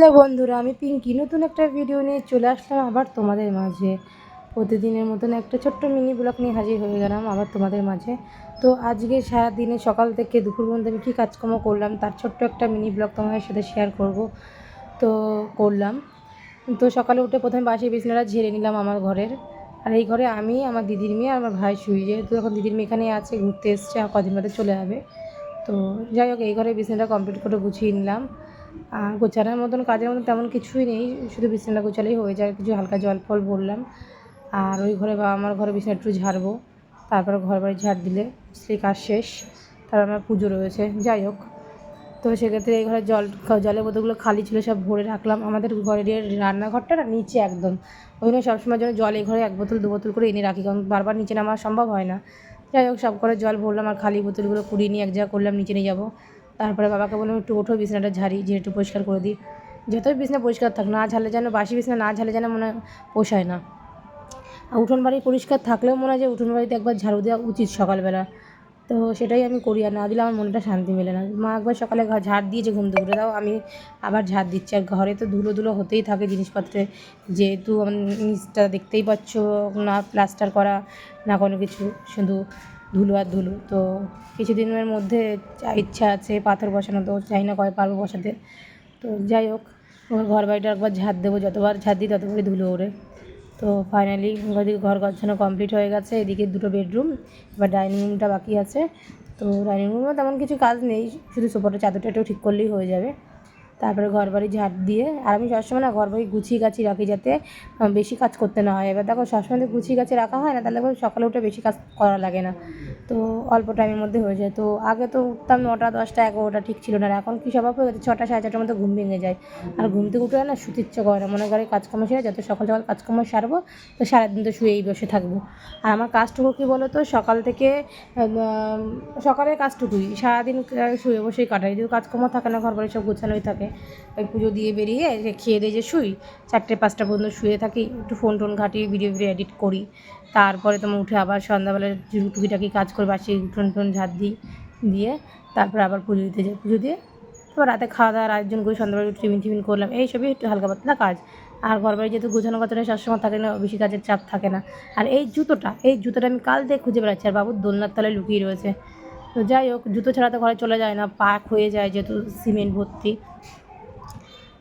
Hello বন্ধুরা, আমি পিঙ্কি নতুন একটা ভিডিও নিয়ে চলে আসলাম আবার তোমাদের মাঝে। প্রতিদিনের মতন একটা ছোট্ট মিনি ব্লগ নিয়ে হাজির হয়ে গেলাম আবার তোমাদের মাঝে। তো আজকে সারাদিনে সকাল থেকে দুপুর পর্যন্ত আমি কী কাজকর্ম করলাম তার ছোট্ট একটা মিনি ব্লগ তোমাদের সাথে শেয়ার করব। তো করলাম। তো সকালে উঠে প্রথমে বাসি বিছানাটা ঝেড়ে নিলাম আমার ঘরের। আর এই ঘরে আমি, আমার দিদির মেয়ে আর আমার ভাই শুই, যেহেতু এখন দিদির মেয়ে এখানে আছে, ঘুরতে এসছে, আর কদিন বাদে চলে যাবে। তো যাই হোক, এই ঘরে বিছানাটা কমপ্লিট করে গুছিয়ে নিলাম। আর গোছানোর মতন কাজের মতন তেমন কিছুই নেই, শুধু বিছানা গোছালেই হয়ে যায়, কিছু হালকা জল ফল বললাম। আর ওই ঘরে বা আমার ঘরে বিছানা একটু ঝাড়বো, তারপরে ঘর বাড়ি ঝাড় দিলে সেই কাজ শেষ। তারপর আমার পুজো রয়েছে। যাই হোক, তো সেক্ষেত্রে এই ঘরে জলের বোতলগুলো খালি ছিল, সব ভরে রাখলাম। আমাদের ঘরের রান্নাঘরটা না নিচে একদম, ওই জন্য সবসময় জন্য জল এই ঘরে 1 বোতল 2 বোতল করে এনে রাখি, কারণ বারবার নিচে নামা সম্ভব হয় না। যাই হোক, সব করে জল ভরলাম আর খালি বোতলগুলো কুড়িয়ে নিয়ে এক জায়গা করলাম, নিচে নিয়ে যাবো। তারপরে বাবাকে বললাম একটু ওঠো, বিছানাটা ঝাড়ি, যে একটু পরিষ্কার করে দিই। যতই বিছানা পরিষ্কার থাক, না ঝাড়লে যেন, বাসি বিছানা না ঝাড়লে যেন মনে পোষায় না। আর উঠোন বাড়ি পরিষ্কার থাকলেও মনে হয় যে উঠোন বাড়িতে একবার ঝাড়ু দেওয়া উচিত সকালবেলা। তো সেটাই আমি করি, আর না দিলে আমার মনটা শান্তি মেলে না। মা একবার সকালে ঝাড় দিয়েছে ঘুম থেকে উঠে, দাও আমি আবার ঝাড় দিচ্ছি। আর ঘরে তো ধুলো ধুলো হতেই থাকে জিনিসপত্রে, যেহেতু আমার নিচটা দেখতেই পাচ্ছ, না প্লাস্টার করা না কোনো কিছু, শুধু ধুলো আর ধুলো। তো কিছুদিনের মধ্যে ইচ্ছা আছে পাথর বসানো, তো চাই না কবে পারবো বসাতে। তো যাই হোক, ঘর বাড়িটা একবার ঝাড় দেবো, যতবার ঝাড় দিই ততবারই ধুলো ওড়ে। তো ফাইনালি ওদিকে ঘর গোছানো কমপ্লিট হয়ে গেছে। এদিকে 2টো বেডরুম, এবার ডাইনিং রুমটা বাকি আছে। তো ডাইনিং রুমে তেমন কিছু কাজ নেই, শুধু সোফাটা চাদরটাও ঠিক করলেই হয়ে যাবে। তারপরে ঘরবাড়ি ঝাড় দিয়ে, আর আমি সবসময় না ঘরবাড়ি গুছিয়ে গাছিয়ে রাখি, যাতে বেশি কাজ করতে না হয়। এবার দেখো, সবসময় তো গুছিয়ে গাছিয়ে রাখা হয় না, তাহলে সকালে উঠে বেশি কাজ করা লাগে না, তো অল্প টাইমের মধ্যে হয়ে যায়। তো আগে তো উঠতাম 9টা 10টা 11টা, ঠিক ছিল না। আর এখন কী স্বভাব হয়ে গেছে, 6টা 6:30টার মধ্যে ঘুম ভেঙে যায়। আর ঘুম থেকে উঠে না শুতে ইচ্ছে করে না, মনে করে কাজকর্ম সেরে যত সকাল সকাল কাজকর্ম সারবো, তো সারাদিন তো শুয়েই বসে থাকবো। আর আমার কাজটুকু কী বলো তো, সকাল থেকে সকালের কাজটুকুই সারাদিন শুয়ে বসেই কাটাই, যদি কাজকর্ম থাকে না, ঘর বাড়ি সব গোছানোই থাকে। ওই পুজো দিয়ে বেরিয়ে খেয়ে দিয়ে যে শুই, 4টে 5টা পর্যন্ত শুয়ে থাকি, একটু ফোন টোন ঘাঁটি, ভিডিও এডিট করি। তারপরে তোমার উঠে আবার সন্ধ্যাবেলায় টুকিটাকি কাজ করে, বাসি উঠোন টোন ঝাড় দিই, দিয়ে তারপরে আবার পুজো দিতে যাই। পুজো দিয়ে তারপর রাতে খাওয়া দাওয়ার আয়োজন করি, সন্ধ্যাবেলা টিফিন করলাম, এইসবই একটু হালকা পাতলা কাজ। আর ঘরবাড়ি যেহেতু গোছানো কথাটা সবসময় থাকে না, বেশি কাজের চাপ থাকে না। আর এই জুতোটা আমি কাল থেকে খুঁজে বেড়াচ্ছি, আর বাবুর দোলনার তলায় লুকিয়ে রয়েছে। তো যাই হোক, জুতো ছাড়া তো ঘরে চলে যায় না, পা ক্ষয়ে যায় যেহেতু সিমেন্ট ভর্তি।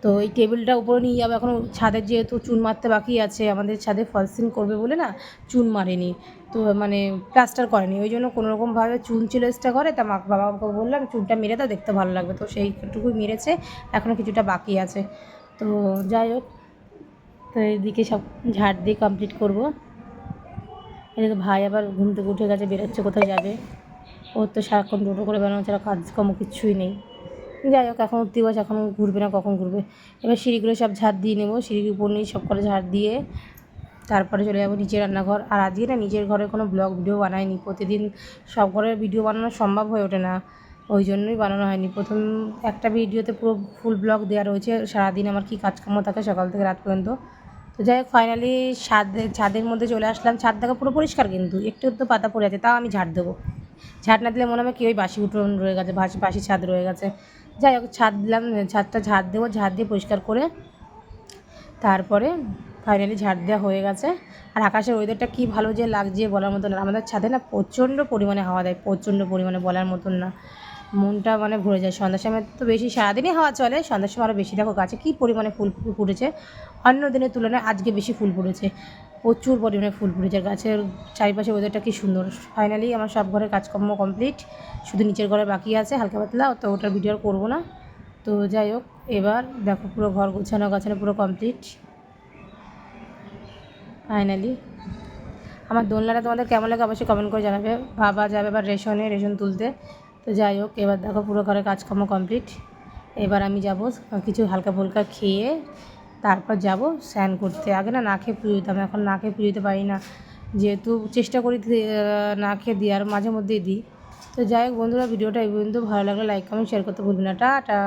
তো এই টেবিলটা উপরে নিয়ে যাবো, এখনও ছাদের যেহেতু চুন মারতে বাকি আছে, আমাদের ছাদে ফলসিং করবে বলে না চুন মারেনি, তো মানে প্লাস্টার করেনি, ওই জন্য কোনোরকমভাবে চুন ছিল এক্সট্রা করে, তা বাবাকে বললাম চুনটা মেরে দাও, দেখতে ভালো লাগবে। তো সেইটুকুই মেরেছে, এখনও কিছুটা বাকি আছে। তো যাই হোক, তো এইদিকে সব ঝাড় দিয়ে কমপ্লিট করবো। এদিকে ভাই আবার ঘুম থেকে উঠে গেছে, বেরোচ্ছে কোথায় যাবে। ওর তো সারাক্ষণ টোটো করে বেড়ানো ছাড়া কাজকর্ম কিচ্ছুই নেই। যাই হোক, এখন উঠতে বসে, এখন ঘুরবে না, কখন ঘুরবে। এবার সিঁড়িগুলো সব ঝাড় দিয়ে নেবো, সিঁড়ির উপর নিয়ে সব করে ঝাড় দিয়ে তারপরে চলে যাবো নিচের রান্নাঘর। আর আজকে না নিজের ঘরে কোনো ব্লগ ভিডিও বানাইনি, প্রতিদিন সব ঘরের ভিডিও বানানো সম্ভব হয়ে ওঠে না, ওই জন্যই বানানো হয়নি। প্রথম একটা ভিডিওতে পুরো ফুল ব্লগ দেওয়া রয়েছে, সারাদিন আমার কী কাজকর্ম থাকে সকাল থেকে রাত পর্যন্ত। তো যাই হোক, ফাইনালি ছাদের মধ্যে চলে আসলাম। ছাদ দেখা পুরো পরিষ্কার, কিন্তু একটু একটু পাতা পড়ে আছে, তাও আমি ঝাড় দেবো। ঝাড় না দিলে মনে হবে কি ওই বাসি উঠোন রয়ে গেছে, বাসি ছাদ রয়ে গেছে। যাই হোক, ছাদ দিলাম, ছাদটা ঝাড় দেবো, ঝাড় দিয়ে পরিষ্কার করে তারপরে ফাইনালি ঝাড় দেওয়া হয়ে গেছে। আর আকাশের ওয়েদারটা কী ভালো যে লাগছে বলার মতন না। আমাদের ছাদে না প্রচণ্ড পরিমাণে হাওয়া দেয়, প্রচণ্ড পরিমাণে, বলার মতন না। মনটা মানে ভরে যায়। সন্ধ্যার সময় তো বেশি, সারাদিনই হাওয়া চলে, সন্ধ্যার সময় আরও বেশি। দেখো গাছে কী পরিমাণে ফুল ফুটেছে, অন্য দিনের তুলনায় আজকে বেশি ফুল ফুটেছে, প্রচুর পরিমাণে ফুল ফুটেছে। গাছের চারিপাশে ওয়েদারটা কী সুন্দর। ফাইনালি আমার সব ঘরের কাজকর্ম কমপ্লিট, শুধু নিচের ঘরে বাকি আছে হালকা পাতলা, তো ওটার ভিডিও আর করবো না। তো যাই হোক, এবার দেখো পুরো ঘর গোছানো পুরো কমপ্লিট ফাইনালি। আমার দোলনাটা তোমাদের কেমন লাগে অবশ্যই কমেন্ট করে জানাবে। বাবা যাবে এবার রেশন তুলতে। তো যাই হোক, এবার দেখো পুরো ঘরের কাজকর্ম কমপ্লিট। এবার আমি যাব কিছু হালকা ফুলকা খেয়ে, তারপর যাব স্নান করতে। আগে না খেয়ে পুজো দিতাম, এখন না খেয়ে পুজো দিতে পারি না, যেহেতু চেষ্টা করি না খেয়ে দিই, আর মাঝে মধ্যেই দিই। তো যাই হোক বন্ধুরা, ভিডিওটা এই পর্যন্ত। ভালো লাগলে লাইক কমেন্ট শেয়ার করতে ভুলবেন না। টাটা।